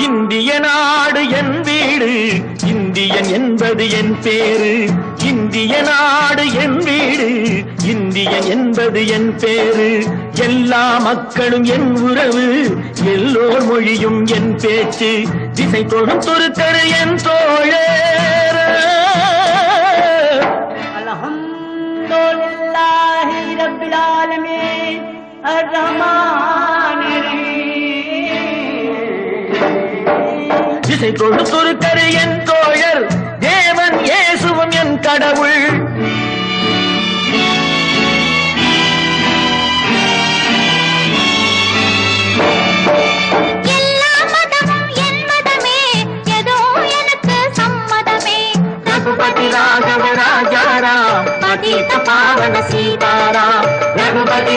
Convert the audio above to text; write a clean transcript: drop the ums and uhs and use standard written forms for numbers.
இந்திய நாடு என் வீடு, இந்தியன் என்பது என் பேரு. இந்திய நாடு என் வீடு, இந்தியன் என்பது என் பேரு. எல்லா மக்களும் என் உறவு, எல்லோர் மொழியும் என் பேச்சு. திசை தொடும் துருக்கரு என் தோழர். அல்ஹம்துலில்லாஹி ரப்பில் ஆலமீன் அர்-ரஹ்மானிர் ரஹீம். திசை தொடும் துருக்கரு என் தோழர், தேவன் இயேசுவும் என் கடவுள். எல்லா மதமும் என் மதமே, ஏதோ எனக்கு சம்மதமே. ரகுபதி ராகவ ராஜாராம், பதித பாவன சீதாராம். ரகுபதி